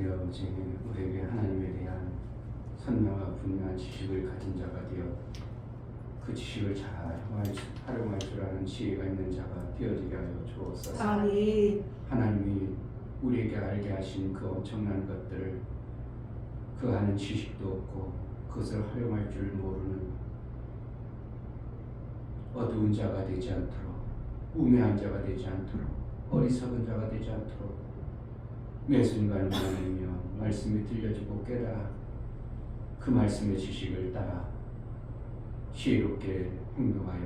우리 아버지, 우리에게 하나님에 대한 선명하고 분명한 지식을 가진 자가 되어 그 지식을 잘 활용할 줄 아는 지혜가 있는 자가 되어지게 하여 주옵소서. 아멘. 하나님이 우리에게 알게 하신 그 엄청난 것들을 그 아는 지식도 없고 그것을 활용할 줄 모르는 어두운 자가 되지 않도록, 우매한 자가 되지 않도록, 어리석은 자가 되지 않도록 매 순간 하나님이여 말씀이 들려지고 깨달아 그 말씀의 지식을 따라 지혜롭게 행동하여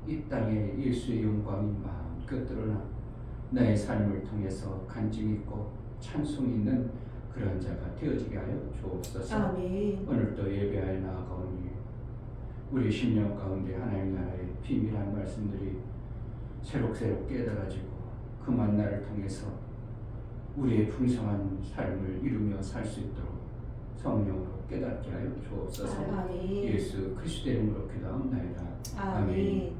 이 땅에 예수의 영광이 마음껏 드러나 나의 삶을 통해서 간증 있고 찬송 있는 그러한 자가 되어지게 하여 주옵소서. 아멘. 오늘도 예배하여 나아가오니 우리 심령 가운데 하나님 나라의 비밀한 말씀들이 새록새록 깨달아지고 그 만나를 통해서 우리의 풍성한 삶을 이루며 살 수 있도록 성령으로 깨닫게 하여 주옵소서. 아멘. 예수 그리스도의 이름으로 기도하옵나이다. 아멘.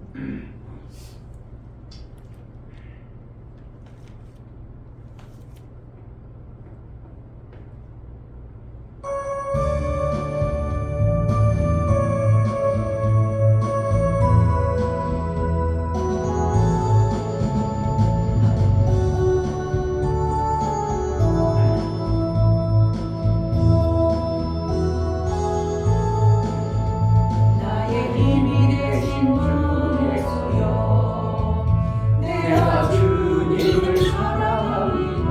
나의 힘이 되신 주 예수여, 내가 주님을 사랑합니다.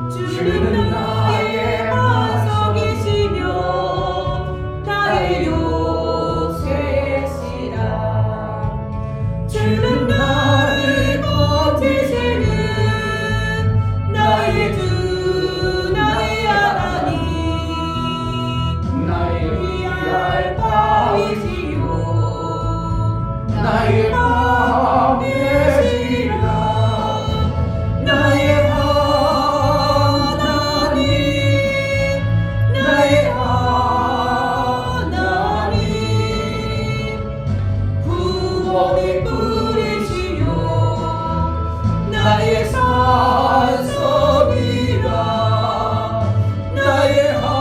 주는 나의 반석이시며 나의 요새시라. 주는 나를 버티시는 나의 주, 나의 하나님, 나의 위할 바위시요 나의 밤 되시라. 나의 하나님, 나의 하나님, 구원의 뿌리시요 나의 산성이라. 나의 하나님,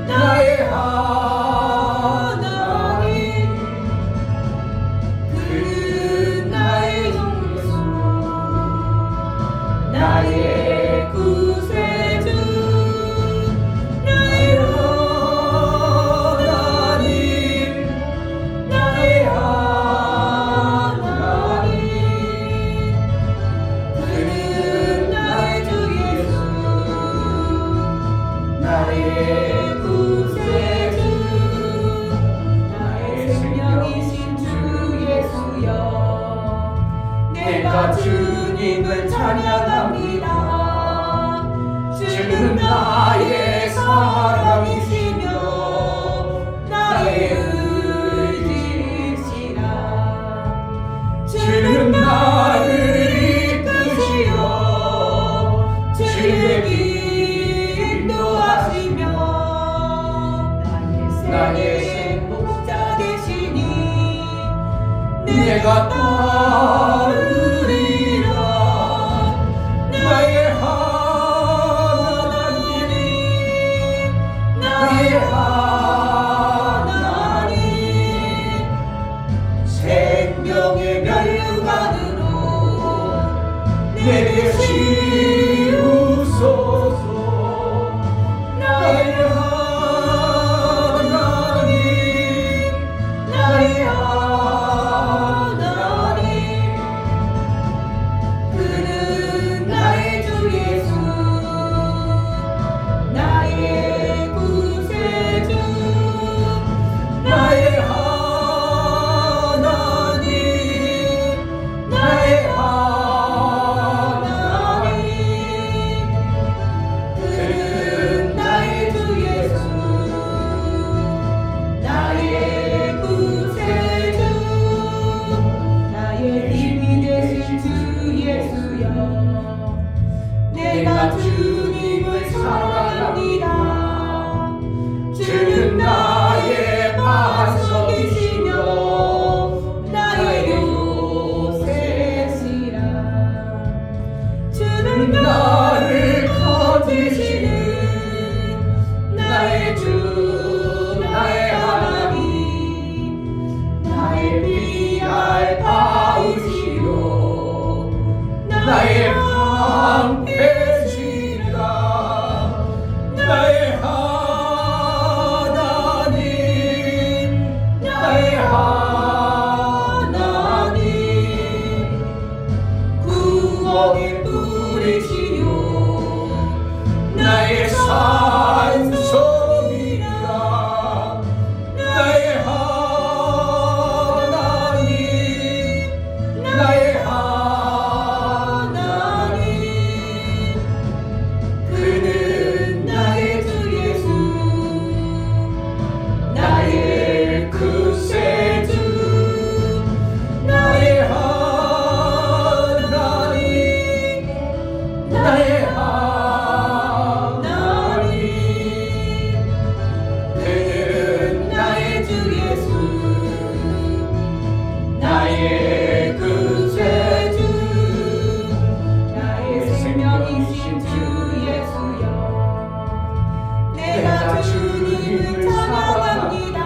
나의 하나님, 그는 나의 용수, 나의 구세주, 나의 하나님, 나의 하나님, 그는 나의 주 예수, 나의 구세주, 나의 생명이신 주 예수여, 내가 주님을 찬양합니다. 주는 나의 사랑이시며 나의 의지시라. 주는 나를 이끄시어 주의 길 인도하시며 나의 생복자 되시니 내가 따르리라. 나의 하나님, 나의 하나님, 생명의 멸관으로 내게 씌우소서. 나의 하나님, 나의 하나님, 그는 나의 주 예수, 나의 구세주, 나의 하나님, 나의 하나님, 그는 나의 주 예수, 나의 구세주, 나의 힘이 되신 주 예수여, 내가 주님을 사랑합니다. 주는 나의 반석이시며 나의 요새시라. 주는 나를 건지시는 나의 주 나의 하나님 나의 피할 바우시오 나의 방패시라 나의 하나님 나의 하나님 구원의 뿌리시요 나의 산성이라 나의 하나님 나의 하나님 그는 나의 주 예수 나의 구세주 나의 하나님 나의 하나님 그는 나의 주 예수 나의 구세주 나의 생명이신 주 예수여 내가 주님을 찬양합니다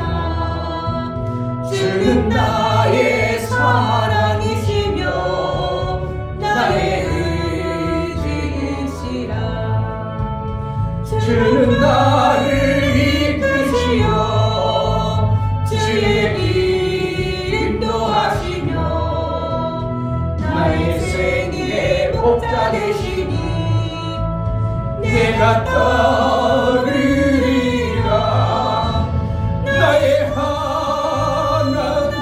주는 나의 사랑이시며 나의 의지이시라 주는 나를 이끄시어 주의 길 인도하시며 나의 생애의 목자 되시니 내가 따르리라 나의 하나님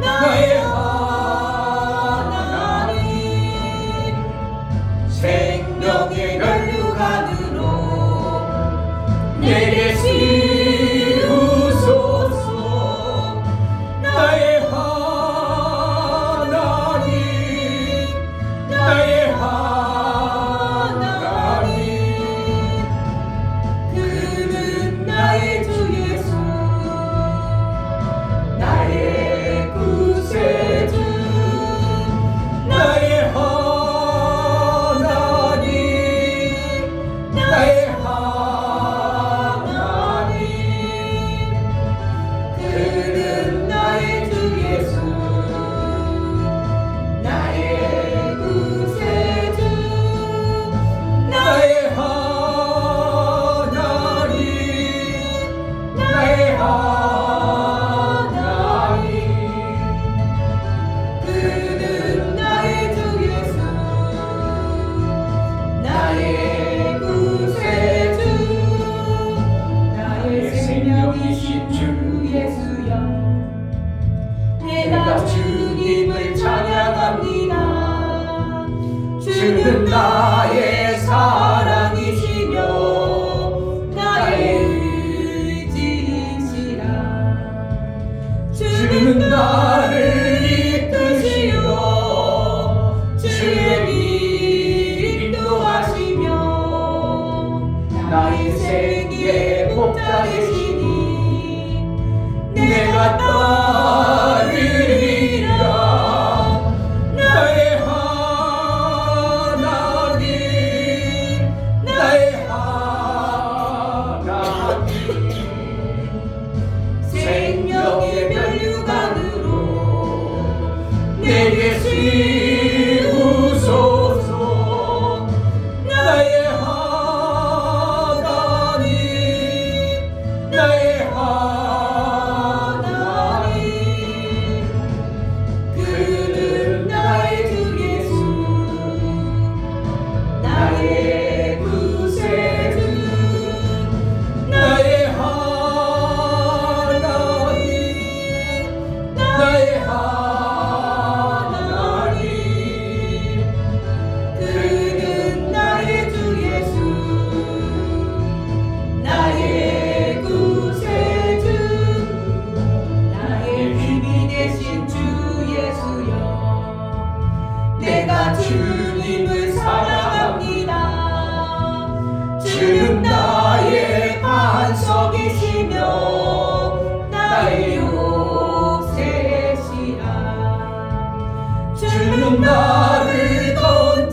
나의 하나님 생명의 면류관으로 내게 씌우소서 나의 하나님 나의 하나님 그는 나의 주 예수 나의 구세주 나의 하나님 나의 하나님 그는 나의 주 예수 나의 구세주 나의 하나님 나의 하나님 그는 나의 주 예수 나의 구세주 나의 생명이신 주 예수여 내가 주님을 찬양합니다 주는 나의 사랑이시며 나의 의지이시라 주는 나를 이끄시어 주의 길 인도하시며 나의 생애의 목자 되시니 내가 따르리라 나의 하나님 나의 하나님 생명의 면류관으로 내게 씌우소서 나의 하나님 나의 하나님 그는 나의 주 예수 나의 구세주 나의 하나님 나의 하나님 그는 나의 주 예수 나의 구세주 나의 힘이 되신 주 예수여 내가 주님을 사랑합니다 주는 나의 반석이시며 나의 요새시라 주는 나를 건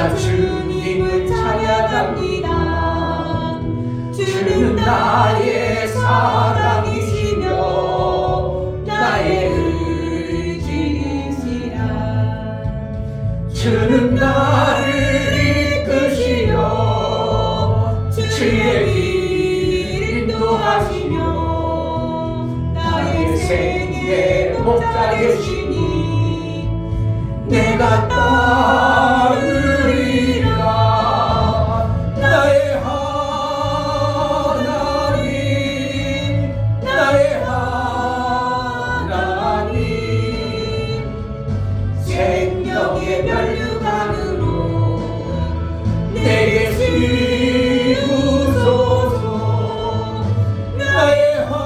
나 주님을 찬양합니다. 주는 나의 사랑이시며 나의 의지이시라. 주는 나를 이끄시며 주의 길 인도하시며 나의 생의 목자 되시니 내가 따르리라. 나의 하나님, 나의 하나님, 생명의 면류관으로 내게 씌우소서. 나의 하나님,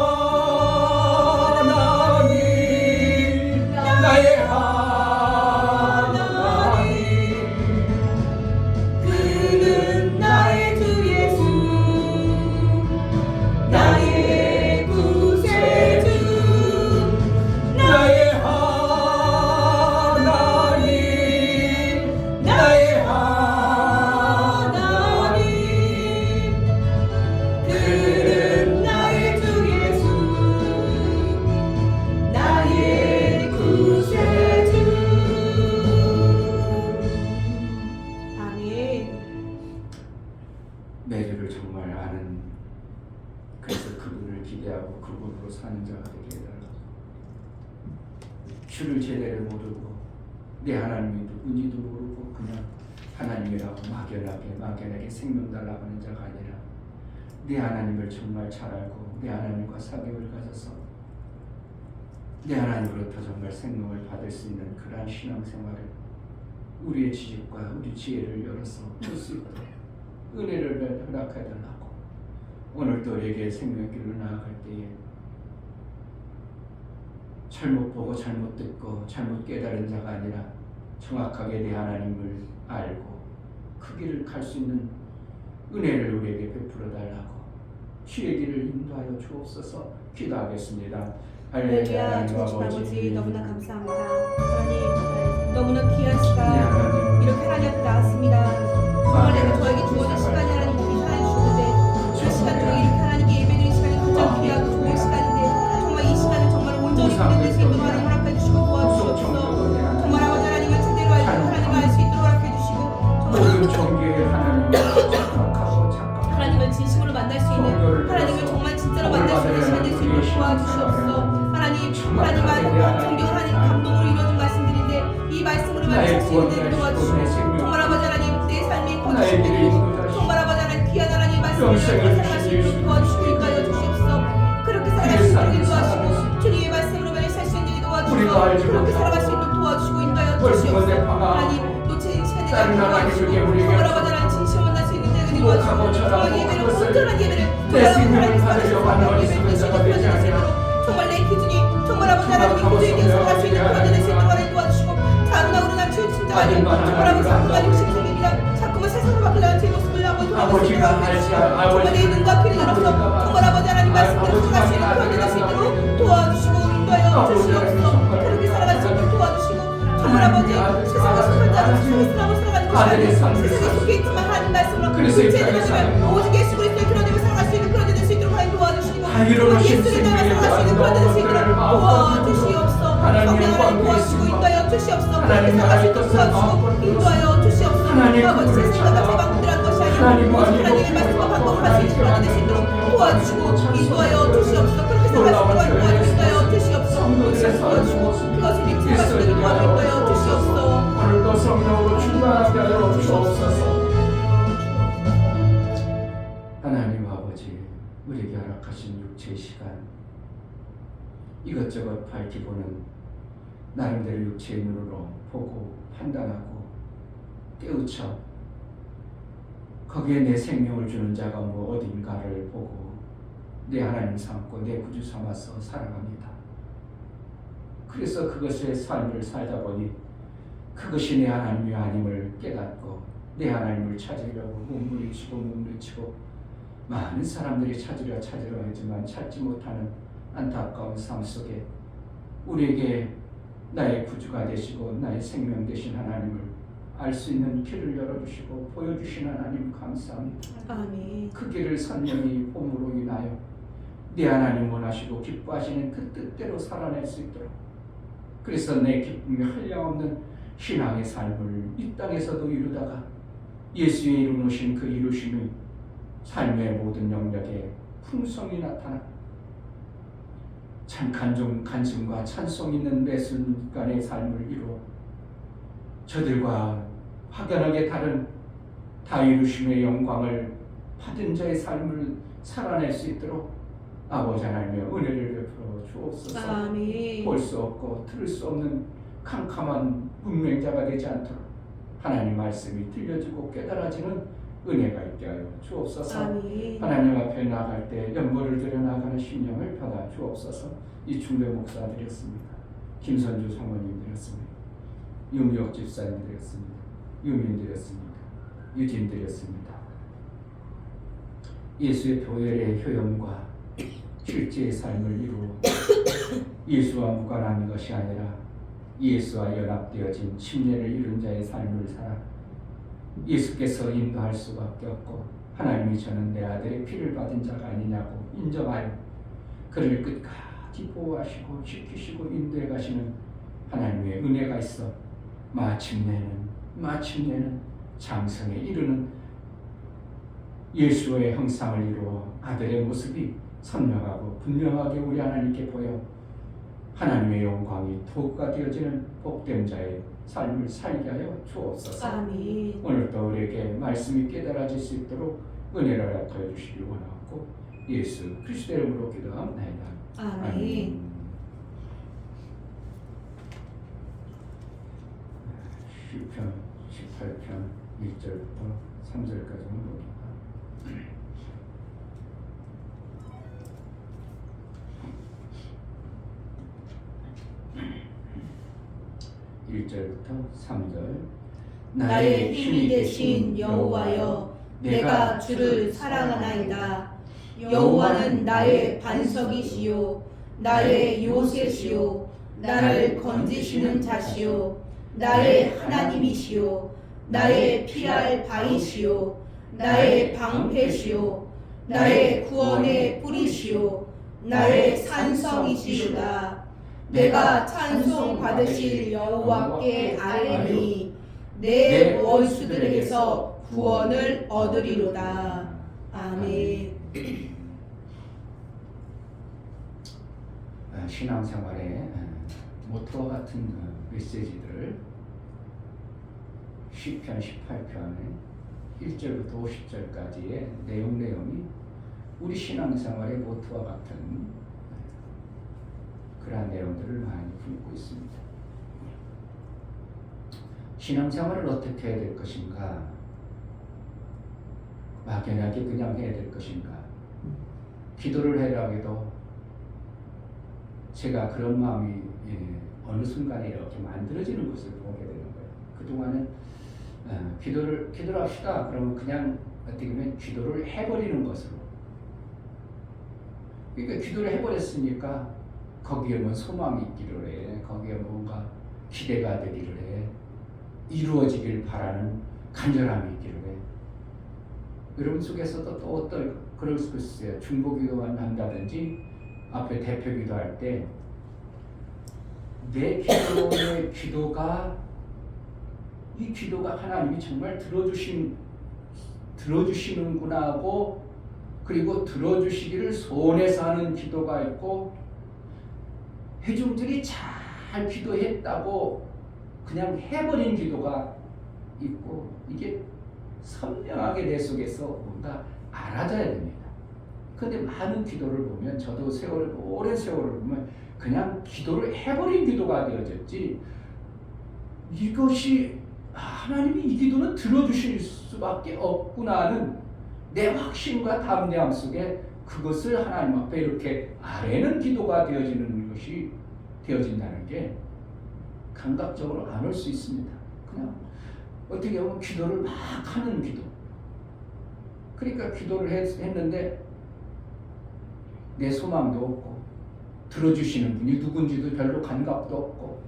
나의 하나님, 그는 나의 주 예수, 나의 구세주, 나의 하나님, 나의 하나님, 그는 나의 주 예수, 나의 구세주. 아멘. 매주를 정말 아는, 그래서 그분을 기대하고 그분으로 사는 자가 되게 해달라고. 주를 제대로 모르고 내 하나님이 누군지도 모르고 그냥 하나님이라고 막연하게 생명 달라고 하는 자가 아니라 내 하나님을 정말 잘 알고 내 하나님과 사귐을 가져서 내 하나님으로부터 정말 생명을 받을 수 있는 그러한 신앙생활을 우리의 지식과 우리 지혜를 열어서 볼 수 있도록 은혜를 허락해달라고. 오늘도 우리에게 생명길로 나아갈 때에 잘못 보고 잘못 듣고 잘못 깨달은 자가 아니라 정확하게 내 하나님을 알고 그 길을 갈 수 있는 은혜를 우리에게 베풀어 달라고 주의 길을 인도하여 주옵소서. 기도하겠습니다. 할렐루야. 좋으신 아버지 너무나 감사합니다. 하나님 너무나 귀한 시간 이렇게 하나님 앞에 나왔습니다. 정말 내가 저에게 주어진 시간이 하나님 우리 하나님 주는데 그 시간 중에 이렇게 하나님께 예배드리는 시간이 가장 귀하고 좋은 시간인데 정말 이 시간을 정말 온전히 보내는 수 있도록 하나님 허락해 주시고 도와주시옵소서. 정말 아버지 하나님을 제대로 알고 하나님을 알 수 있도록 허락해 주시고 모든 종교의 하나님을 착각하고 하나님을 진심으로 만날 수 있는 하나님을 정말 진짜로 만날 수 있는 시간 될 수 있도록 도와주시옵소서. 하나님 정겨운 하나님 감동으로 이루어진 말씀들인데 이 말씀으로 말할 수 있는 데 도와주시고 정말 아버지 하나님 내 삶의 거듭시키고 정말 아버지 하나님 귀한 하나님 말씀을 살아갈 수 있도록 도와주시고 인도하여 주시옵소서. 그렇게 살아갈 수 있도록 도와주시고 주님의 말씀으로 매일 살 수 있는 데 도와주시고 그렇게 살아갈 수 있도록 도와주시고 인도하여 주시옵소서. 하나님 놓치는 시간에 도와주시고 정말 아버지 하나님 진심 만날 수 있는 데를 도와주시고 정말 예배를 온전한 예배를 정말 아버지 하나님 살아가시고 예배를 정말 내 기준이 정말 아버지 하나님 기준이 되어서 할 수 있는 그런 데 될 수 있도록 하나님 도와주시고 자루나 오르나 주의 친자하니 정말 아버지 자꾸만 육신생입니다. 자꾸만 세상을 바꾸려는 제 모습을 한번 돌아볼 수 있도록 해주시고 정말 내 눈과 귀를 열어서 정말 아버지 하나님 말씀대로 살아갈 수 있는 그런 데 될 수 있도록 도와주시고 인도하여 주시옵소서. 그렇게 살아갈 수 있도록 도와주시고 정말 아버지 세상을 속한 자로 세상을 살아가는 것이 아니라 세상에 속해 있지만 하나님 말씀으로 죄인들을 오직 예수 그리스도의 그런 데를 살아갈 수 있는 그런 데 될 수 있도록 하나님 도와주시고 예수를 따라 살아갈 수 있는 그런 데 될 수 있도록 도와주시옵소서. 성령 하나님 도와주시고 인도하여 주시옵소서. 그렇게 살아갈 수 있도록 도와주시고 인도하여 주시옵소서. 아버지 세상과 제방들한 것이 아니라 오직 하나님의 말씀과 방법을 할 수 있는 그런 데 될 수 있도록 도와주시고 인도하여 주시옵소서. 그렇게 살아갈 수 있도록 도와주시고 인도하여 주시옵소서. 도와주시고 그것을 믿지 살아갈 수 있도록 인도하여 주시옵소서. 오늘도 성령으로 충만하게 하여 주옵소서. 하나님 아버지, 우리에게 허락하신 육체의 시간 이것저것 밝히고는 나름대로 육체의 눈으로 보고 판단하고 깨우쳐 거기에 내 생명을 주는 자가 뭐 어딘가를 보고 내 하나님 삼고 내 구주 삼아서 살아갑니다. 그래서 그것의 삶을 살다 보니 그것이 내 하나님이 아님을 깨닫고 내 하나님을 찾으려고 몸부림치고 많은 사람들이 찾으려 하지만 찾지 못하는 안타까운 삶 속에 우리에게 나의 구주가 되시고 나의 생명 되신 하나님을 알 수 있는 길을 열어주시고 보여주시는 하나님 감사합니다. 아멘. 그 길을 선명히 봄으로 인하여 네 하나님 원하시고 기뻐하시는 그 뜻대로 살아낼 수 있도록, 그래서 내 기쁨이 한량없는 신앙의 삶을 이 땅에서도 이루다가 예수의 이루신 그 이루심이 삶의 모든 영역에 풍성이 나타나 참 간증과 찬송 있는 매 순간의 삶을 이루어 저들과 확연하게 다른 다 이루심의 영광을 받은 자의 삶을 살아낼 수 있도록 아버지 하나님의 은혜를 베풀어 주옵소서. 아멘. 볼 수 없고 들을 수 없는 캄캄한 문맹자가 되지 않도록 하나님 말씀이 들려지고 깨달아지는 은혜가 있게 하여 주옵소서. 아멘. 하나님 앞에 나아갈 때 연보를 들여 나가는 심령을 받아 주옵소서. 이충배 목사 드렸습니다. 김선주 사모님 드렸습니다. 윤미옥 집사님 드렸습니다. 유민 드렸습니다. 유진 드렸습니다. 예수의 보혈의 효용과 실제의 삶을 이루어 예수와 무관한 것이 아니라 예수와 연합되어진 침례를 이룬 자의 삶을 살아 예수께서 인도할 수밖에 없고, 하나님이 저는 내 아들의 피를 받은 자가 아니냐고 인정하여 그를 끝까지 보호하시고 지키시고 인도해 가시는 하나님의 은혜가 있어 마침내는 장성에 이르는 예수의 형상을 이루어 아들의 모습이 선명하고 분명하게 우리 하나님께 보여 하나님의 영광이 도구가 되어지는 복된 자의 삶을 살게 하여 주옵소서. 아멘. 오늘도 우리에게 말씀이 깨달아질 수 있도록 은혜를 허락하여 주시기 원하고 예수 그리스도의 이름으로 기도합니다. 아멘. 시편 18편 1절부터 3절까지 봅니다. 1절부터 3절. 나의 힘이 되신 여호와여, 내가 주를 사랑하나이다. 여호와는 나의 반석이시요 나의 요새시요 나를 건지시는 자시요 나의 하나님이시요 나의 피할 바위시요 나의 방패시요 나의 구원의 뿌리시요 나의 산성이시로다. 내가 찬송 받으실 여호와께 아뢰니 내 원수들에게서 구원을 얻으리로다. 아멘. 신앙생활의 모토와 같은 메시지들을 시편 18편의 1절부터 50절까지의 내용이 우리 신앙생활의 모토와 같은 그러한 내용들을 많이 품고 있습니다. 신앙생활을 어떻게 해야 될 것인가? 막연하게 그냥 해야 될 것인가? 기도를 해라 해도 제가 그런 마음이 어느 순간에 이렇게 만들어지는 것을 보게 되는 거예요. 그동안은 기도를 합시다. 그러면 그냥 어떻게 보면 기도를 해버리는 것으로. 그러니까 기도를 해버렸으니까 거기에 뭐 소망이 있기를 해. 거기에 뭔가 기대가 되기를 해. 이루어지길 바라는 간절함이 있기를 해. 여러분 속에서도 또 어떤 그럴 수 있어요. 중보기도만 한다든지 앞에 대표 기도할 때 내 기도의 기도가 이 기도가 하나님이 정말 들어주시는구나 하고, 그리고 들어주시기를 소원해서 하는 기도가 있고, 회중들이 잘 기도했다고 그냥 해버린 기도가 있고, 이게 선명하게 내 속에서 뭔가 알아져야 됩니다. 그런데 많은 기도를 보면, 저도 오랜 세월을 보면 그냥 기도를 해버린 기도가 되어졌지, 이것이 하나님이 이 기도는 들어주실 수밖에 없구나 하는 내 확신과 담대함 속에 그것을 하나님 앞에 이렇게 아뢰는 기도가 되어지는 것이 되어진다는 게 감각적으로 안 올 수 있습니다. 그냥 어떻게 보면 기도를 막 하는 기도. 그러니까 기도를 했는데 내 소망도 없고 들어주시는 분이 누군지도 별로 감각도 없고,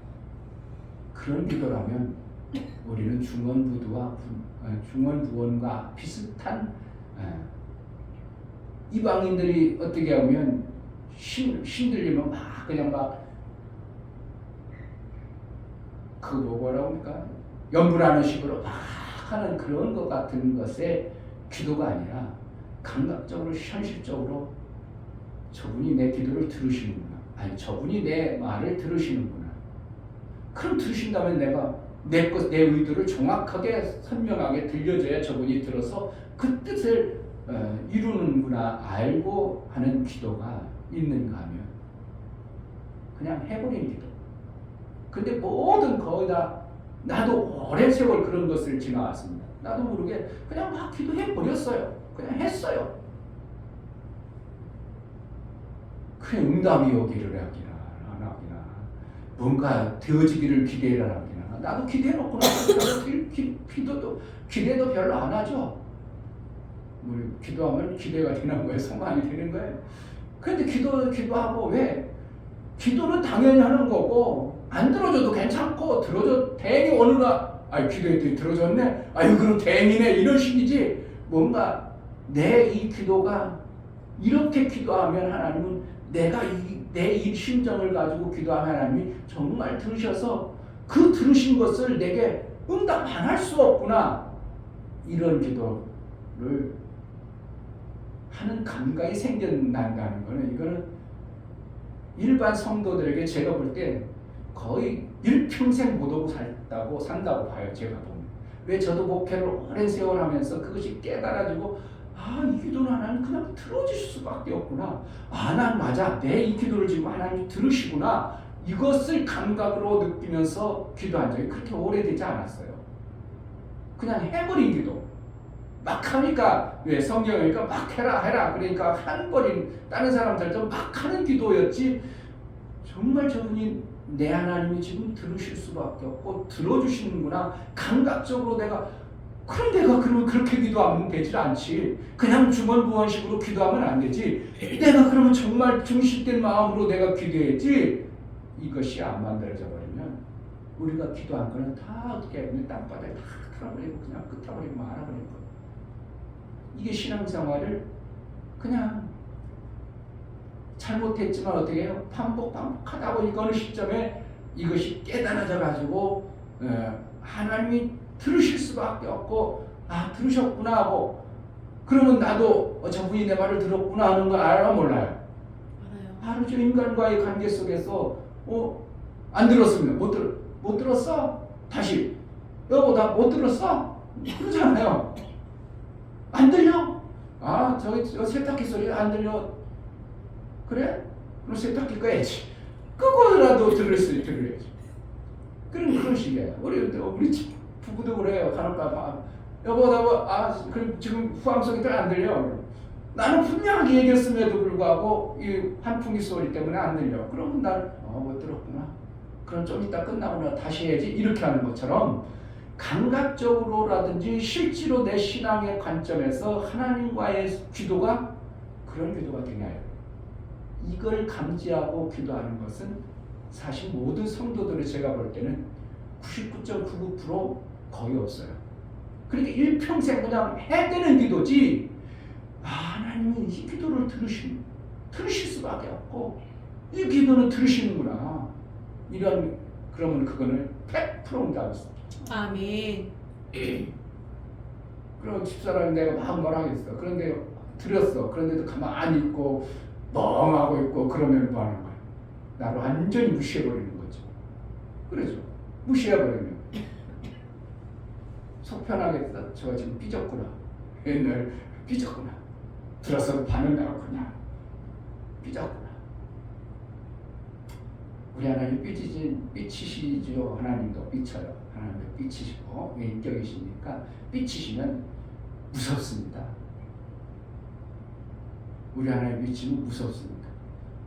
그런 기도라면 우리는 중원부원과 비슷한 이방인들이 어떻게 하면 신들리면 막 그냥 막 그 뭐라고 합니까? 연불하는 식으로 막 하는 그런 것 같은 것에 기도가 아니라 감각적으로 현실적으로 저분이 내 기도를 들으시는구나. 아니 저분이 내 말을 들으시는구나. 그럼 들으신다면 내가 내 의도를 정확하게 선명하게 들려줘야 저분이 들어서 그 뜻을 이루는구나 알고 하는 기도가 있는가 하면 그냥 해버린 기도. 근데 모든 거의 다 나도 오랜 세월 그런 것을 지나왔습니다. 나도 모르게 그냥 막 기도해버렸어요. 그냥 했어요. 그냥 응답이 오기를 하기나 안 하기나 뭔가 되어지기를 기대를 하기나 나도 기대해놓고 기대도 별로 안 하죠. 우리 기도하면 기대가 되는 거예요. 소망이 되는 거예요. 근데 기도하고 왜? 기도는 당연히 하는 거고 안 들어줘도 괜찮고 들어줘 대행이 어느 날 아유 기도했더니 들어줬네 아유 그럼 대행이네 이런 식이지 뭔가 내 이 기도가 이렇게 기도하면 하나님은 내가 내 이 심정을 가지고 기도하면 하나님이 정말 들으셔서 그 들으신 것을 내게 응답 안 할 수 없구나 이런 기도를 하는 감각이 생겨난다는 거는 이거는 일반 성도들에게 제가 볼 때 거의 일평생 못 오고 산다고 봐요. 제가 보면. 왜 저도 목회를 오랜 세월 하면서 그것이 깨달아지고 이 기도는 하나님 그냥 들어주실 수밖에 없구나. 난 맞아. 내 이 기도를 지금 하나님 들으시구나. 이것을 감각으로 느끼면서 기도한 적이 그렇게 오래되지 않았어요. 그냥 해버린 기도. 막 하니까 왜 성경이니까 막 해라 그러니까 한버린 다른 사람들도 막 하는 기도였지 정말 저분이 내 하나님이 지금 들으실 수밖에 없고 들어주시는구나 감각적으로 그럼 내가 그러면 그렇게 기도하면 되질 않지 그냥 주번부원식으로 기도하면 안 되지 내가 그러면 정말 중심된 마음으로 내가 기도했지 이것이 안 만들어져 버리면 우리가 기도한 거는 다 어떻게 하면 땅바닥에 다 틀어버리고 그냥 끝어버리고 말아버리는 거예요. 이게 신앙생활을 그냥 잘못했지만 어떻게 해요? 반복하다 보니까 어느 시점에 이것이 깨달아져 가지고 하나님이 들으실 수밖에 없고 들으셨구나 하고 그러면 나도 저분이 내 말을 들었구나 하는 걸 알아 몰라요? 알아요. 알죠. 인간과의 관계 속에서 안 들었으면 못 들었어? 다시 여보 나 못 들었어? 그러잖아요. 안 들려? 저기 세탁기 소리 안 들려? 그래? 그럼 세탁기 꺼야지. 끄고라도 들어야지. 그런 식이에요. 우리 집 부부도 그래요. 간혹가다 여보 그럼 지금 후함성이 안 들려. 나는 분명하게 얘기했음에도 불구하고 이 환풍기 소리 때문에 안 들려. 그러면 나는 못 들었구나. 그럼 좀 이따 끝나고 나 다시 해야지. 이렇게 하는 것처럼 감각적으로라든지 실제로 내 신앙의 관점에서 하나님과의 기도가 그런 기도가 되나요? 이걸 감지하고 기도하는 것은 사실 모든 성도들을 제가 볼 때는 99.99% 거의 없어요. 그러니까 일평생 그냥 해대는 기도지 하나님은 이 기도를 들으실 수밖에 없고 이 기도는 들으시는구나 그러면 그거는 100% 응답이었어요. 아멘. 그럼 집사람이 내가 막 뭐라겠어. 그런데 들었어. 그런데도 가만히 있고 멍하고 있고 그러면 뭐 하는 거야? 나를 완전히 무시해버리는 거죠. 그렇죠. 무시해버리면 속편하게 저 지금 삐졌구나. 옛날 삐졌구나. 들었어도 반응 나왔구나. 삐졌구나. 우리 하나님 삐치시죠. 하나님도 삐쳐요. 하나님도 삐치시고 인격이시니까 삐치시면 무섭습니다. 우리 하나님 삐치면 무섭습니다.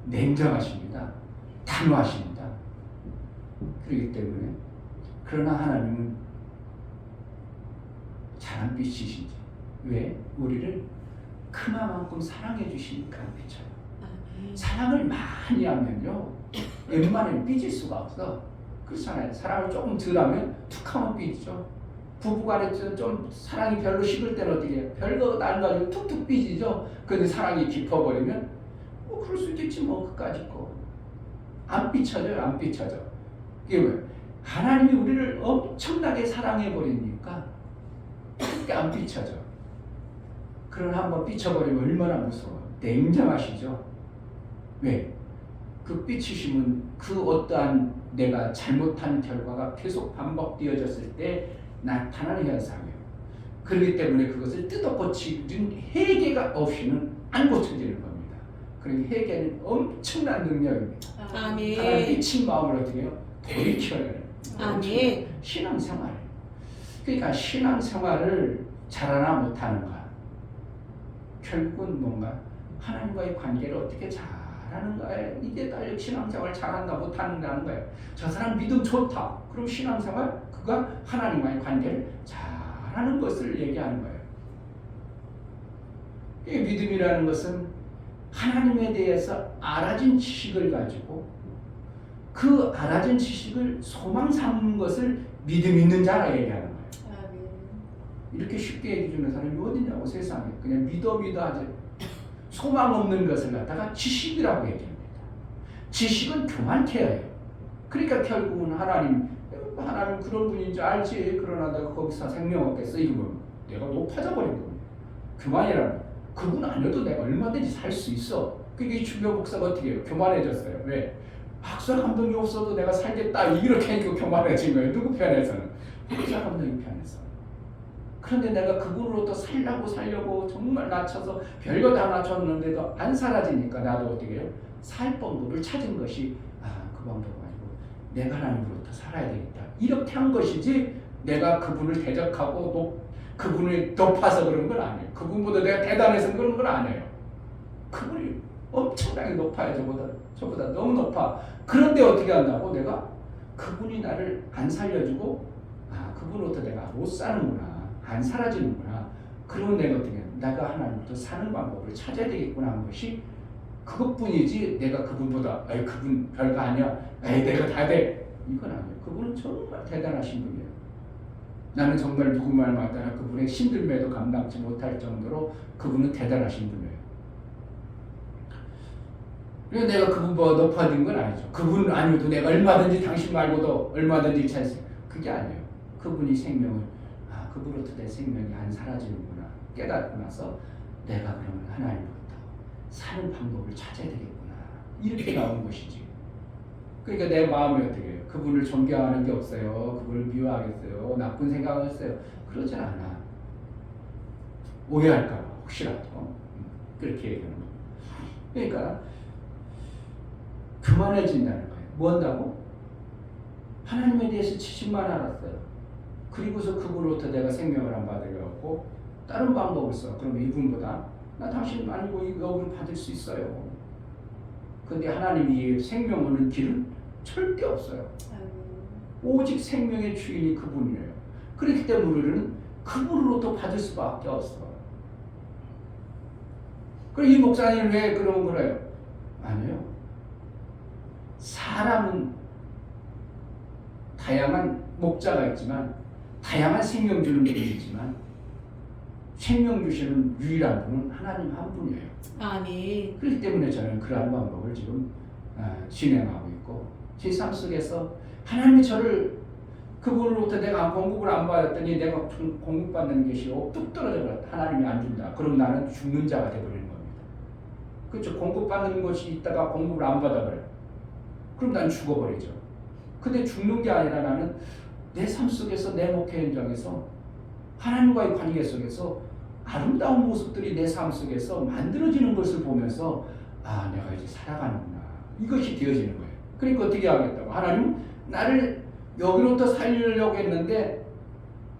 냉정하십니다. 단호하십니다. 그렇기 때문에 그러나 하나님은 잘 안 삐치시지. 왜? 우리를 그만큼 사랑해 주시니까 삐쳐요. 사랑을 많이 하면요 웬만하면 삐질 수가 없어. 그렇잖아요. 사랑을 조금 덜하면 툭하면 삐지죠. 부부간에 좀 사랑이 별로 식을 때는 어떻게 해요? 별거 안 가지고 툭툭 삐지죠. 근데 사랑이 깊어버리면 뭐 그럴 수도 있지 뭐 그까짓 거. 안 삐쳐져요. 안 삐쳐져. 이게 왜? 하나님이 우리를 엄청나게 사랑해버리니까 그렇게 안 삐쳐져. 그러나 한번 삐쳐버리면 얼마나 무서워요. 냉정하시죠. 왜? 그 삐치심은 그 어떠한 내가 잘못한 결과가 계속 반복되어졌을 때 나타나는 현상이에요. 그렇기 때문에 그것을 뜯어고치는 해계가 없이는 안 고쳐지는 겁니다. 그러니 해계는 엄청난 능력입니다. 아멘. 하나님 삐친 마음을 어떻게 해요? 돌이켜야 해요. 아멘. 신앙생활. 그러니까 신앙생활을 잘하나 못하는가. 결국은 뭔가 하나님과의 관계를 어떻게 잘하는가에 이게 달려 신앙생활 잘한다 못하는가는 거예요. 저 사람 믿음 좋다. 그럼 신앙생활 그가 하나님과의 관계를 잘하는 것을 얘기하는 거예요. 이 믿음이라는 것은 하나님에 대해서 알아진 지식을 가지고 그 알아진 지식을 소망 삼는 것을 믿음 있는 자라 얘기하는 거예요. 이렇게 쉽게 얘기해 주는 사람이 어디냐고 세상에. 그냥 믿어 하지. 소망 없는 것을 갖다가 지식이라고 얘기합니다. 지식은 교만케 해요. 그러니까 결국은 하나님 그런 분인지 알지. 그러나 내가 거기서 생명 얻겠어. 이러면 내가 높아져 버린 겁니다. 교만이라는 그분 아니어도 내가 얼마든지 살 수 있어. 그게 주변 목사가 어떻게 해요? 교만해졌어요. 왜? 박사 감독이 없어도 내가 살겠다. 이렇게 하니까 교만해진 거예요. 누구 편에서는? 박사 감독님 편에서. 그런데 내가 그분으로부터 살려고 정말 낮춰서 별거 다 낮췄는데도 안 사라지니까 나도 어떻게 해요? 살 방법을 찾은 것이 그 방법 가지고 내가 하나님으로부터 살아야 되겠다. 이렇게 한 것이지 내가 그분을 대적하고 그분을 높아서 그런 건 아니에요. 그분보다 내가 대단해서 그런 건 아니에요. 그분이 엄청나게 높아요. 저보다 너무 높아. 그런데 어떻게 한다고? 내가 그분이 나를 안 살려주고 그분으로부터 내가 못 사는구나. 안 사라지는구나. 그러면 내가 어떻게 해요? 내가 하나님부터 사는 방법을 찾아야 되겠구나 하는 것이 그것뿐이지 내가 그분보다 그분 별거 아니야. 내가 다 돼. 이건 아니에요. 그분은 정말 대단하신 분이에요. 나는 정말 누구 말 맞다나 그분의 힘듦에도 감당치 못할 정도로 그분은 대단하신 분이에요. 그래서 내가 그분보다 높아진 건 아니죠. 그분 아니어도 내가 얼마든지 당신 말고도 얼마든지 찬스. 그게 아니에요. 그분이 생명을 그분으로부터 내 생명이 안 사라지는구나 깨닫고 나서 내가 그러면 하나님부터 사는 방법을 찾아야 되겠구나. 이렇게 나온 것이지. 그러니까 내 마음이 어떻게 해요? 그분을 존경하는 게 없어요. 그분을 미워하겠어요. 나쁜 생각을 했어요. 그러진 않아. 오해할까 봐 혹시라도 그렇게 얘기하는 거예요. 그러니까 교만해진다는 거예요. 뭐 한다고? 하나님에 대해서 지식만 알았어요. 그리고서 그분으로부터 내가 생명을 안 받으려고 다른 방법을 써. 그럼 이분보다 나 당신 아니고 여기를 받을 수 있어요. 근데 하나님이 생명 오는 길은 절대 없어요. 오직 생명의 주인이 그분이에요. 그렇기 때문에 우리는 그분으로부터 받을 수밖에 없어. 그럼 이 목사님 왜 그런 거래요? 아니에요. 사람은 다양한 목자가 있지만 다양한 생명 주는 분이 있지만 생명 주시는 유일한 분은 하나님 한 분이에요. 아멘. 그렇기 때문에 저는 그러한 방법을 지금 진행하고 있고 제 삶 속에서 하나님이 저를 그분으로부터 내가 공급을 안 받았더니 내가 공급받는 것이 뚝 떨어져 버렸다. 하나님이 안 준다. 그럼 나는 죽는 자가 되어버리는 겁니다. 그렇죠. 공급받는 것이 있다가 공급을 안 받아버려요. 그럼 난 죽어버리죠. 근데 죽는 게 아니라 나는 내 삶 속에서 내 목회 현장에서 하나님과의 관계 속에서 아름다운 모습들이 내 삶 속에서 만들어지는 것을 보면서 내가 이제 살아가는구나. 이것이 되어지는 거예요. 그러니까 어떻게 하겠다고? 하나님 나를 여기로부터 살리려고 했는데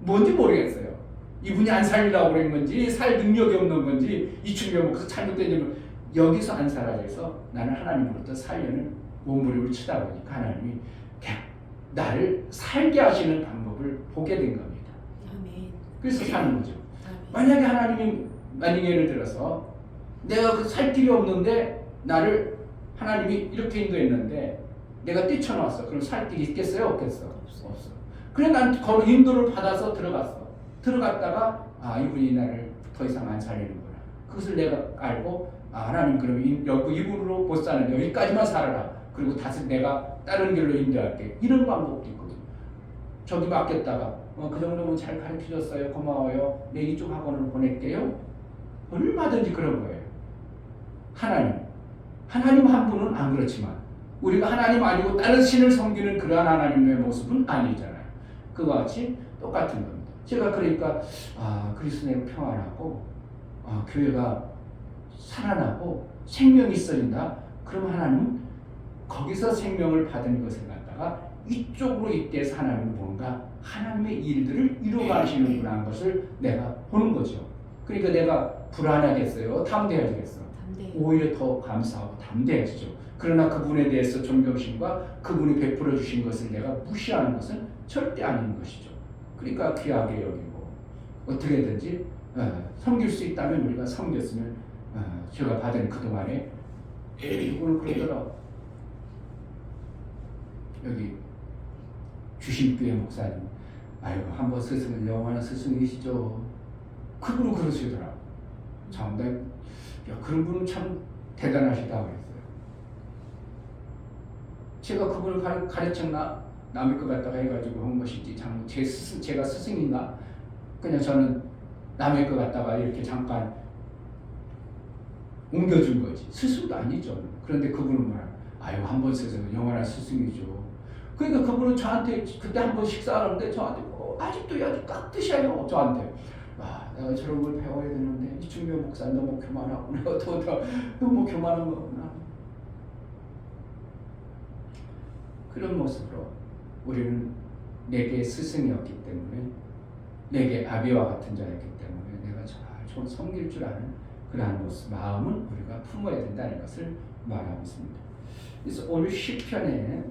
뭔지 모르겠어요. 이분이 안 살리려고 그런 건지 살 능력이 없는 건지 이 충격을 먹어서 잘못된 일을 여기서 안 살아져서 나는 하나님으로부터 살려는 몸부림을 치다 보니까 하나님이 나를 살게 하시는 방법을 보게 된 겁니다. 아멘. 그래서 사는 거죠. 아멘. 만약에 예를 들어서 내가 그 살 길이 없는데 나를 하나님이 이렇게 인도했는데 내가 뛰쳐나왔어. 그럼 살 길이 있겠어요? 없겠어? 없어. 그래 난 거기 인도를 받아서 들어갔어. 들어갔다가 이분이 나를 더 이상 안 살리는구나. 그것을 내가 알고 하나님 그럼 이분으로 못 사는 여기까지만 살아라. 그리고 다시 내가 다른 길로 인도할게. 이런 방법도 있거든. 저기 맡겼다가 그 정도면 잘 가르쳐줬어요. 고마워요. 내 이쪽 학원으로 보낼게요. 얼마든지 그런 거예요. 하나님 한 분은 안 그렇지만 우리가 하나님 아니고 다른 신을 섬기는 그러한 하나님의 모습은 아니잖아요. 그와 같이 똑같은 겁니다. 제가 그러니까 그리스도의 평안하고 교회가 살아나고 생명이 있어진다. 그럼 하나님은 거기서 생명을 받은 것을 갖다가 이쪽으로 이때에서 하나님은 뭔가 하나님의 일들을 이루어가시는구나 하는 것을 내가 보는 거죠. 그러니까 내가 불안하겠어요? 담대해지겠어? 오히려 더 감사하고 담대해지죠. 그러나 그분에 대해서 존경심과 그분이 베풀어 주신 것을 내가 무시하는 것은 절대 아닌 것이죠. 그러니까 귀하게 여기고 어떻게든지 섬길 수 있다면 우리가 섬겼으면 제가 받은 그동안에 이분은 그러더라. 여기 주심교회 목사님 아이고 한번 스승은 영원한 스승이시죠. 그분은 그러시더라. 참 그런 분은 참 대단하시다 그랬어요. 제가 그분을 가르쳤나 남의 것 같다가 해가지고 한 것이지 참 제가 스승인가? 그냥 저는 남의 것 같다가 이렇게 잠깐 옮겨준 거지. 스승도 아니죠. 그런데 그분은 한번 스승은 영원한 스승이죠. 그러니까 그분은 저한테 그때 한번 식사하는데 저한테 아직도 깍듯이에요. 저한테 내가 저런 걸 배워야 되는데 이충묘 목사 너무 교만하구나. 너무 교만한 거구나. 그런 모습으로 우리는 내게 스승이었기 때문에 내게 아비와 같은 자였기 때문에 내가 잘 섬길 줄 아는 그러한 모습, 마음은 우리가 품어야 된다는 것을 말하고 있습니다. 그래서 오늘 시편에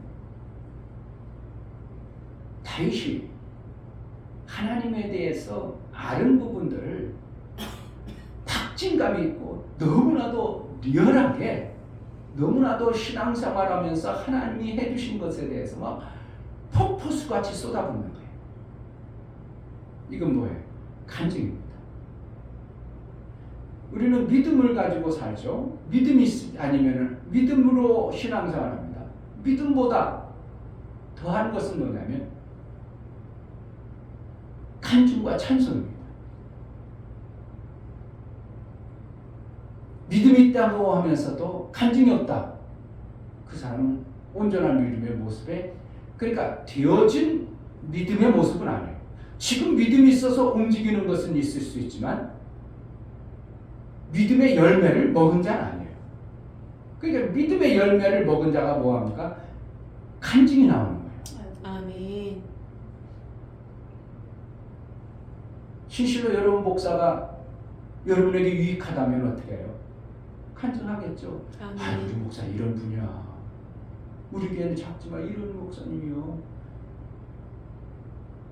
다윗이 하나님에 대해서 아는 부분들을 박진감이 있고 너무나도 리얼하게 너무나도 신앙생활하면서 하나님이 해주신 것에 대해서 막 폭포수같이 쏟아붓는 거예요. 이건 뭐예요? 간증입니다. 우리는 믿음을 가지고 살죠. 믿음이 아니면 믿음으로 신앙생활합니다. 믿음보다 더한 것은 뭐냐면 간증과 찬송입니다. 믿음이 있다고 하면서도 간증이 없다. 그 사람은 온전한 믿음의 모습에 그러니까 되어진 믿음의 모습은 아니에요. 지금 믿음이 있어서 움직이는 것은 있을 수 있지만 믿음의 열매를 먹은 자는 아니에요. 그러니까 믿음의 열매를 먹은 자가 뭐합니까? 간증이 나오는 거예요. 아멘. 진실로 여러분 목사가 여러분에게 유익하다면 어떻게 해요? 간증하겠죠. 우리 목사 이런 분이야. 우리 교회는 작지만 이런 목사님이요.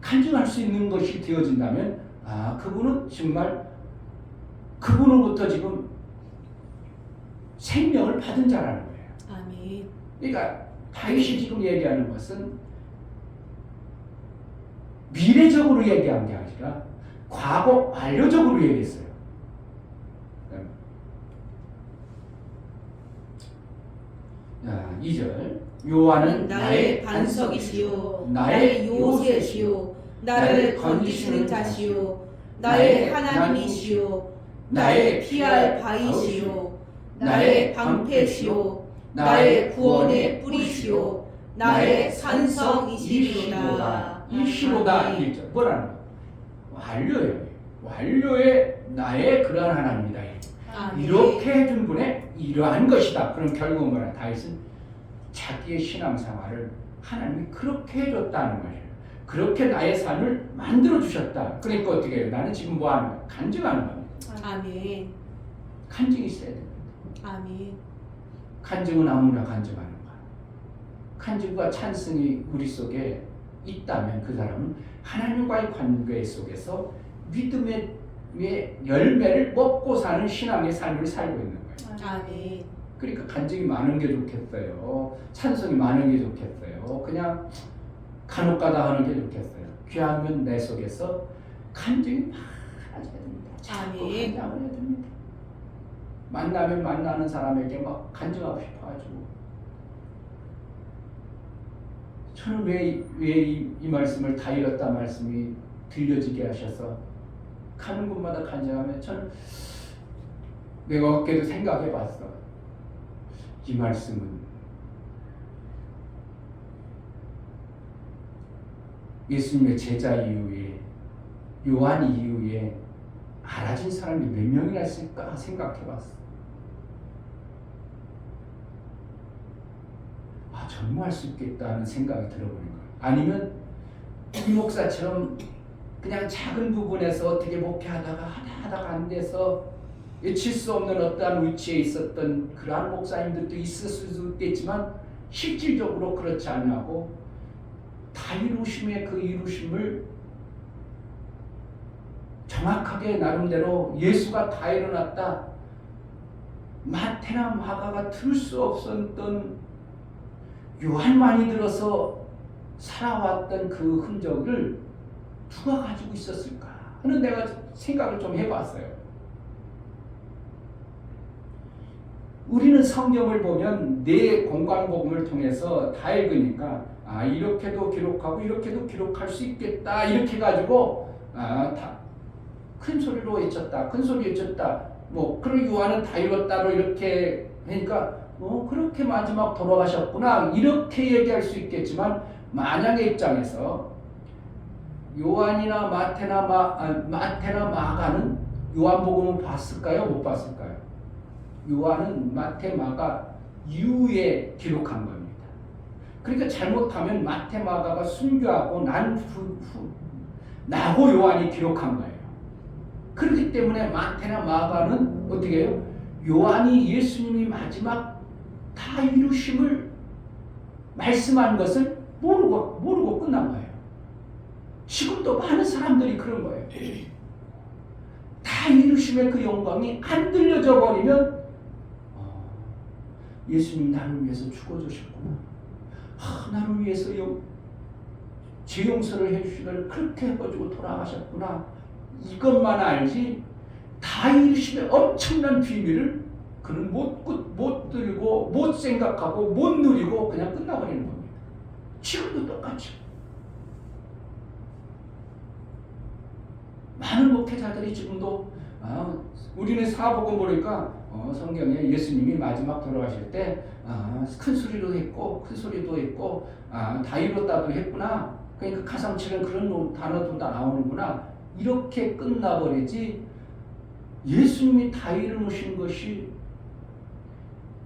간증할 수 있는 것이 되어진다면 그분은 정말 그분으로부터 지금 생명을 받은 자라는 거예요. 아멘. 그러니까 다윗이 지금 얘기하는 것은 미래적으로 얘기한 게 아니라 과거 완료적으로 얘기했어요. 2절 여호와는 나의 반석이시요 나의 요새시요 나를 건지시는 자시요 나의 하나님이시요 나의 피할 바위시요 나의 방패시요 나의 구원의 뿌리시요 나의 산성이시로다. 이시로다. 1절 뭐라는 거예요? 완료예요. 완료의 나의 그러한 하나님이다. 이렇게 해준 분의 이러한 것이다. 그럼 결국은 뭐냐? 다윗은 자기의 신앙생활을 하나님이 그렇게 해줬다는 거예요. 그렇게 나의 삶을 만들어 주셨다. 그러니까 어떻게 해요? 나는 지금 뭐 하는 거야? 간증하는 겁니다. 아멘. 간증이 있어야 됩니다. 아멘. 간증은 아무나 간증하는 거야. 간증과 찬송이 우리 속에 있다면 그 사람은 하나님과의 관계 속에서 믿음의 열매를 먹고 사는 신앙의 삶을 살고 있는 거예요. 아멘. 그러니까 간증이 많은 게 좋겠어요. 찬송이 많은 게 좋겠어요. 그냥 간혹가다 하는 게 좋겠어요. 귀하면 내 속에서 간증이 많아져야 됩니다. 자꾸 아멘. 간증을 해야 됩니다. 만나면 만나는 사람에게 막 간증하고 싶어가지고 저는 왜 이 말씀을 다 잃었다 말씀이 들려지게 하셔서 가는 곳마다 간증하면 저는 내가 어깨도 생각해 봤어. 이 말씀은 예수님의 제자 이후에 요한 이후에 알아진 사람이 몇 명이나 있을까 생각해 봤어. 아, 전무할 수 있겠다는 생각이 들어보는 거예요. 아니면 이 목사처럼 그냥 작은 부분에서 어떻게 목회하다가 하다가 안 돼서 예칠 수 없는 어떠한 위치에 있었던 그러한 목사님들도 있을 수도 있겠지만 실질적으로 그렇지 않냐고 다 이루심의 그 이루심을 정확하게 나름대로 예수가 다 일어났다. 마태나 마가가 들을 수 없었던 요한만이 들어서 살아왔던 그 흔적을 누가 가지고 있었을까 하는 내가 생각을 좀 해봤어요. 우리는 성경을 보면 네 공관복음을 통해서 다 읽으니까 아 이렇게도 기록하고 이렇게도 기록할 수 있겠다 이렇게 가지고 다 큰 소리로 외쳤다 큰 소리 외쳤다 뭐 그리고 요한은 다 이뤘다로 이렇게 하니까 그렇게 마지막 돌아가셨구나 이렇게 얘기할 수 있겠지만 만약의 입장에서 요한이나 마태나 마가는 요한복음을 봤을까요? 못 봤을까요? 요한은 마태, 마가 이후에 기록한 겁니다. 그러니까 잘못하면 마태, 마가가 순교하고 나고 요한이 기록한 거예요. 그렇기 때문에 마태나 마가는 어떻게 해요? 요한이 예수님이 마지막 다 이루심을 말씀한 것을 모르고 끝난 거예요. 지금도 많은 사람들이 그런 거예요. 다 이루심의 그 영광이 안 들려져 버리면 예수님 나를 위해서 죽어주셨구나. 나를 위해서 제 용서를 해주시기를 그렇게 해가지고 돌아가셨구나. 이것만 알지 다 이루심의 엄청난 비밀을 그는 못 들고 못 생각하고 못 누리고 그냥 끝나버리는 겁니다. 지금도 똑같이 많은 목회자들이 지금도 우리는 사복음 보니까 성경에 예수님이 마지막 돌아가실 때 큰 소리로 했고 큰 소리도 했고 다 이뤘다도 했구나. 그러니까 가상치는 그런 단어도 다 나오는구나. 이렇게 끝나버리지 예수님이 다 이루신 것이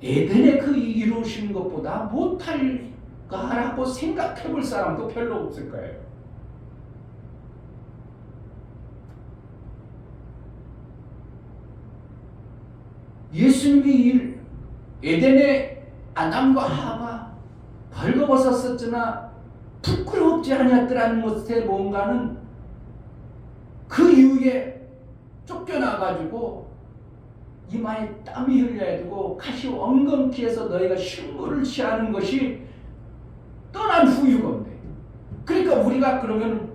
에덴의 그 이루신 것보다 못할까라고 생각해 볼 사람도 별로 없을 거예요. 예수님이 에덴의 아담과 하와가 벌거벗었었으나 부끄럽지 아니었더라는 것에 뭔가는 그 이후에 쫓겨나가지고 이마에 땀이 흘려야 되고 가시 엉겅퀴 해서 너희가 식물을 취하는 것이 떠난 후유건데 그러니까 우리가 그러면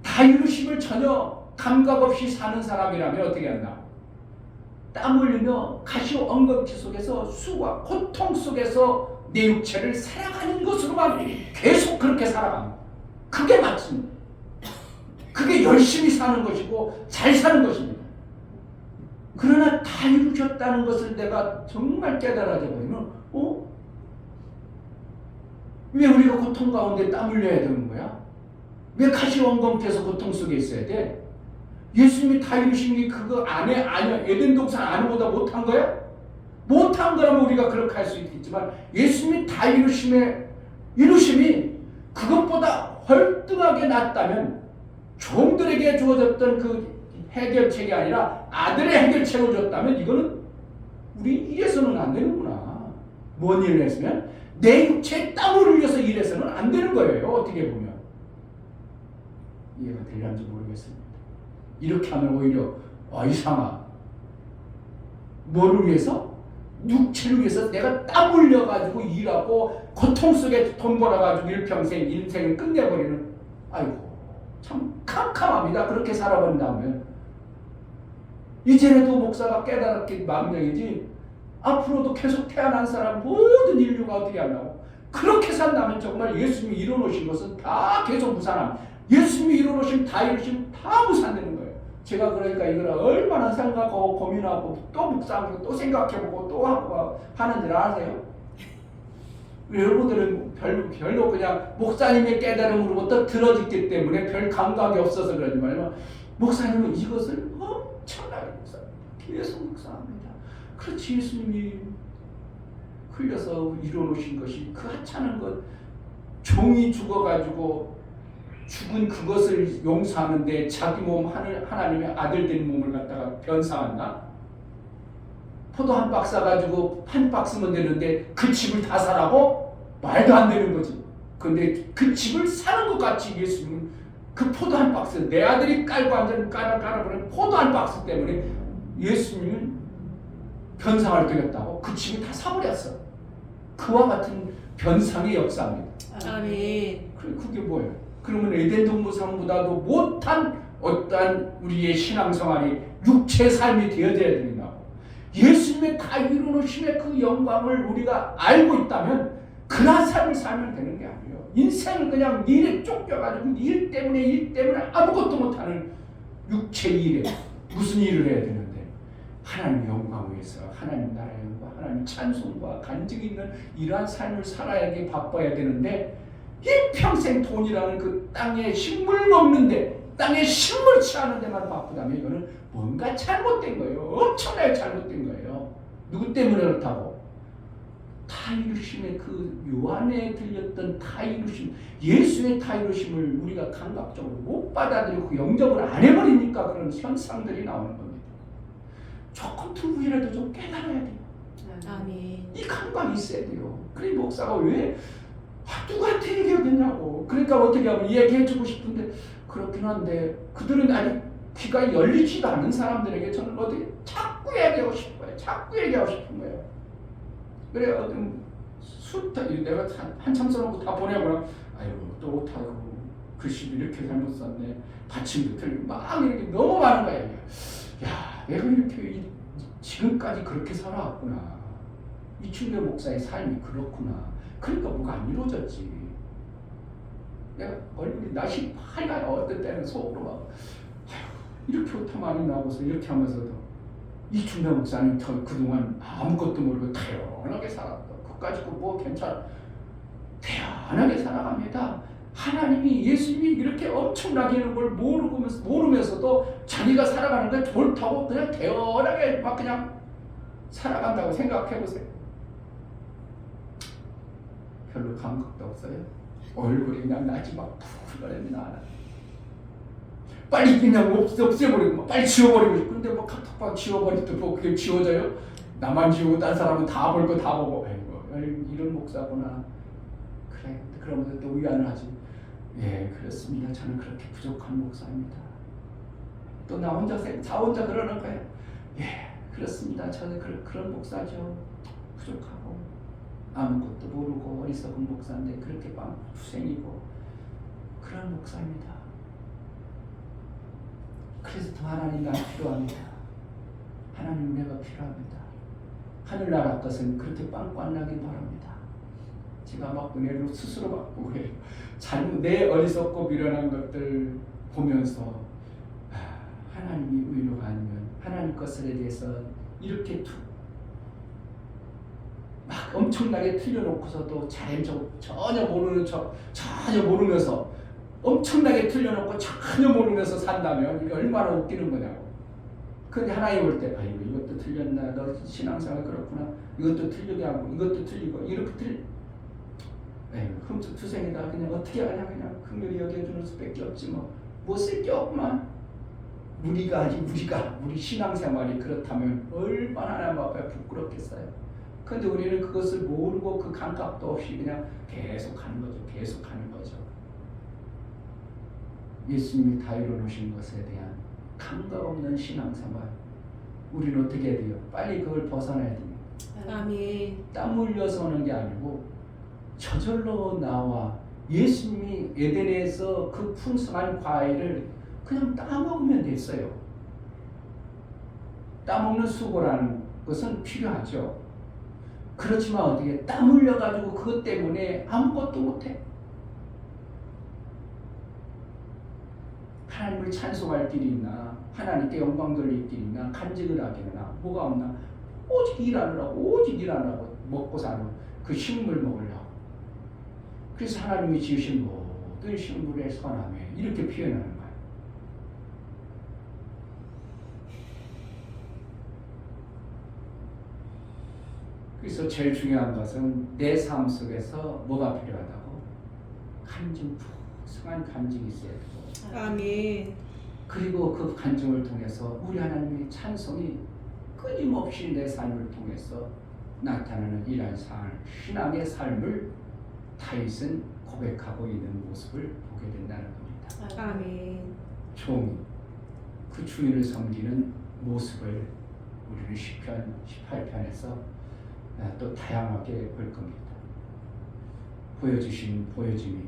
다 이루심을 전혀 감각 없이 사는 사람이라면 어떻게 한다? 땀 흘리며 가시 엉겅퀴 속에서 수고와 고통 속에서 내 육체를 살아가는 것으로만 계속 그렇게 살아갑니다. 그게 맞습니다. 그게 열심히 사는 것이고 잘 사는 것입니다. 그러나 다 이루셨다는 것을 내가 정말 깨달아져 버리면 왜 우리가 고통 가운데 땀 흘려야 되는 거야? 왜 가시 엉겅퀴해서 고통 속에 있어야 돼? 예수님이 다 이루신 게 그거 아니야. 에덴 동산 안보다 못한 거야? 못한 거라면 우리가 그렇게 할 수 있겠지만 예수님이 다 이루심이 그것보다 월등하게 낫다면 종들에게 주어졌던 그 해결책이 아니라 아들의 해결책을 줬다면 이거는 우리 이래서는 안 되는구나. 뭔 일을 했으면 내 육체에 땀을 흘려서 일해서는 안 되는 거예요. 어떻게 보면 이해가 되려는지 모르겠습니다. 이렇게 하면 오히려 이상하. 뭐를 위해서? 육체를 위해서 내가 땀 흘려가지고 일하고 고통 속에 돈 벌어가지고 일평생 인생을 끝내버리는, 아이고 참 캄캄합니다. 그렇게 살아본다면 이전에도 목사가 깨달았기 만명이지 앞으로도 계속 태어난 사람 모든 인류가 어떻게 하냐고, 그렇게 산다면 정말 예수님이 이뤄놓으신 것은 다 계속 무산함. 예수님이 이뤄놓으신 다 이루신 다 무산되는 거예요. 제가 그러니까 이걸 얼마나 생각하고 고민하고 또 묵상하고 또 생각해보고 또 하고 하는 줄 아세요? 여러분들은 별로 그냥 목사님의 깨달음으로부터 들어졌기 때문에 별 감각이 없어서 그러지만 목사님은 이것을 엄청나게 묵상합니다. 계속 묵상합니다. 그렇지, 예수님이 흘려서 이뤄놓으신 것이 그 하찮은 것, 종이 죽어가지고 죽은 그것을 용서하는데 자기 몸 하나님의 아들 된 몸을 갖다가 변사한다? 포도 한 박스 사가지고 한 박스면 되는데 그 집을 다 사라고? 말도 안 되는 거지. 근데 그 집을 사는 것 같이 예수님은 그 포도 한 박스, 내 아들이 깔고 앉은 깔아버린 포도 한 박스 때문에 예수님은 변상을 드렸다고 그 집을 다 사버렸어. 그와 같은 변상의 역사입니다. 아멘. 그게 뭐예요? 그러면 에덴 동산보다도 못한 어떠한 우리의 신앙생활이 육체의 삶이 되어져야 되나? 예수님의 다 이루어놓으심의 그 영광을 우리가 알고 있다면 그런 삶을 살면 되는 게 아니에요. 인생을 그냥 일에 쫓겨가지고 일 때문에 아무것도 못하는 육체 일에 무슨 일을 해야 되는데 하나님 영광을 위해서 하나님 나라의 영광, 하나님 찬송과 간증이 있는 이러한 삶을 살아야지 바빠야 되는데 일평생 돈이라는 그 땅에 식물 먹는데 땅에 식물 취하는 데만 바쁘다면 이거는 뭔가 잘못된 거예요. 엄청나게 잘못된 거예요. 누구 때문에 그렇다고? 다 이루심의 그 요한에 들렸던 다 이루심, 예수의 다 이루심을 우리가 감각적으로 못 받아들이고 영접을 안 해버리니까 그런 현상들이 나오는 겁니다. 조금 두부이라도 좀 깨달아야 돼요. 아멘. 이 감각이 있어야 돼요. 그래 목사가 왜 누구한테 얘기하겠냐고. 그러니까 어떻게 하면 얘기해주고 싶은데 그렇긴 한데 그들은 아직 귀가 열리지도 않은 사람들에게 저는 어떻게 자꾸 얘기하고 싶어요. 자꾸 얘기하고 싶은 거예요. 그래 어떤 내가 한참 써놓고 다 보내거나 아이고 또 못하고 글씨도 이렇게 잘못 썼네, 받침도 틀리고 막 이렇게 너무 많은 거예요. 야, 내가 이렇게 지금까지 그렇게 살아왔구나. 이충배 목사의 삶이 그렇구나. 그러니까 뭐가 안 이루어졌지. 내가 얼굴이 낯이 파리가요. 어떤 때는 속으로 막 이렇게 오타 많이 나오고서 이렇게 하면서도 이충배 목사는 그동안 아무것도 모르고 태연하게 살았다. 그까짓 거 뭐 괜찮아. 태연하게 살아갑니다. 하나님이 예수님이 이렇게 엄청나게 하는 걸 모르면서도 자기가 살아가는 게 좋다고 그냥 태연하게 막 그냥 살아간다고 생각해보세요. 별로 감각도 없어요. 얼굴이 그냥 낯이 막 푸르거립니다. 빨리 그냥 없애버리고 빨리 지워버리고 싶고 근데 뭐 카톡방 지워버리도 뭐 그게 지워져요? 나만 지우고 딴 사람은 다 볼 거 다 보고 아이고 이런 목사구나. 그래 그러면서 또 위안을 하지. 예 그렇습니다. 저는 그렇게 부족한 목사입니다. 또 나 혼자 그러는 거예요. 예 그렇습니다. 저는 그런 목사죠. 부족하고 아무것도 모르고 어리석은 목사인데 그렇게 막 후생이고 그런 목사입니다. 그래서 더 하나님이 필요합니다. 하나님 은혜가 필요합니다. 하늘나라 것은 그렇게 빵빵나길 바랍니다. 제가 막 은혜로 스스로 받고 그래요. 내 어리석고 미련한 것들 보면서 하나님이 의로가 아니면 하나님 것에 대해서 이렇게 막 엄청나게 틀려놓고서도 전혀 모르면서 엄청나게 틀려놓고 전혀 모르면서 산다면 이게 얼마나 웃기는 거냐고. 근데 하나님 볼 때 이것도 틀렸나, 너 신앙생활 그렇구나, 이것도 틀리게 하고 이것도 틀리고 이렇게 흠투생이다. 그냥 어떻게 하냐 그냥 긍휼히 여겨주는 수밖에 없지 뭐 쓸 게 없구만. 우리 신앙생활이 그렇다면 얼마나 하나님 앞에 부끄럽겠어요. 근데 우리는 그것을 모르고 그 감각도 없이 그냥 계속 하는 거죠. 예수님이 다 이루어놓으신 것에 대한 감각 없는 신앙생활, 우리는 어떻게 해야 돼요? 빨리 그걸 벗어나야 됩니다. 아멘. 땀 흘려서 오는 게 아니고 저절로 나와 예수님이 에덴에서 그 풍성한 과일을 그냥 따먹으면 됐어요. 따먹는 수고라는 것은 필요하죠. 그렇지만 어떻게 땀 흘려가지고 그것 때문에 아무것도 못해. 하나님을 찬송할 길이 있나, 하나님께 영광 돌릴 길이 있나, 간직을 하기나 뭐가 없나. 오직 일하느라고 먹고 사는 그 식물 먹으려고. 그래서 하나님이 지으신 모든 식물의 선함에 이렇게 표현하는 거예요. 그래서 제일 중요한 것은 내 삶 속에서 뭐가 필요하다고? 간증, 풍성한 간증이 있어야 되고, 아멘. 그리고 그 간증을 통해서 우리 하나님의 찬송이 끊임없이 내 삶을 통해서 나타나는 이러한 신앙의 삶을 다윗은 고백하고 있는 모습을 보게 된다는 겁니다. 아멘. 종이 그 주인을 섬기는 모습을 우리는 시편 18편에서 또 다양하게 볼 겁니다. 보여주신 보여짐이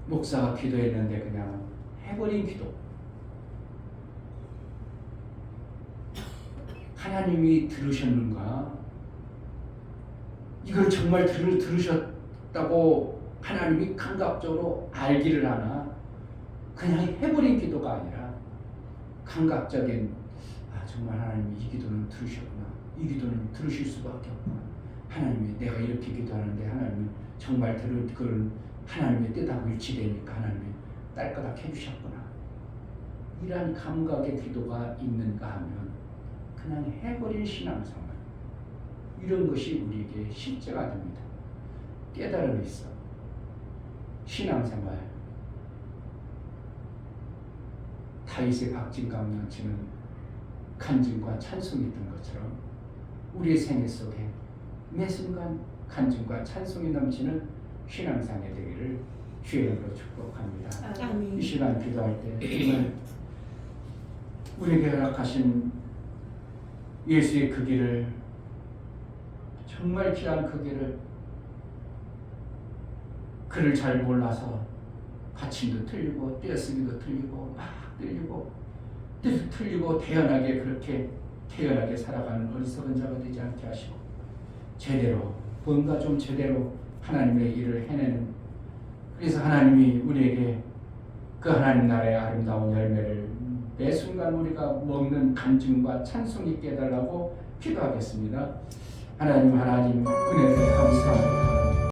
목사가 기도했는데 그냥 해버린 기도. 하나님이 들으셨는가? 이걸 정말 들으셨다고 하나님이 감각적으로 알기를 하나? 그냥 해버린 기도가 아니라 감각적인 정말 하나님이 이 기도는 들으셨구나. 이 기도는 들으실 수밖에 없구나. 하나님이 내가 이렇게 기도하는데 하나님이 정말 그런 하나님의 뜻하고 일치되니까 하나님이 딸까닥 해주셨구나. 이러한 감각의 기도가 있는가 하면 그냥 해버린 신앙생활, 이런 것이 우리에게 실제가 됩니다. 깨달음이 있어. 신앙생활, 다윗의 박진감넘치는 간증과 찬송이 있던 것처럼 우리의 생애 속에 매 순간 간증과 찬송이 넘치는 신앙생활이 되기를 주의 이름으로 축복합니다. 아멘. 이 시간 기도할 때 정말 우리에게 허락하신 예수의 그 길을, 정말 귀한 그 길을, 그를 잘 몰라서 받침도 틀리고 떼쓰기도 틀리고 막 틀리고 뜻도 틀리고 태연하게 그렇게 태연하게 살아가는 어리석은 자가 되지 않게 하시고 제대로 뭔가 좀 제대로 하나님의 일을 해내는, 그래서 하나님이 우리에게 그 하나님 나라의 아름다운 열매를 매 순간 우리가 먹는 간증과 찬송이 있게 해달라고 기도하겠습니다. 하나님 은혜를 감사합니다.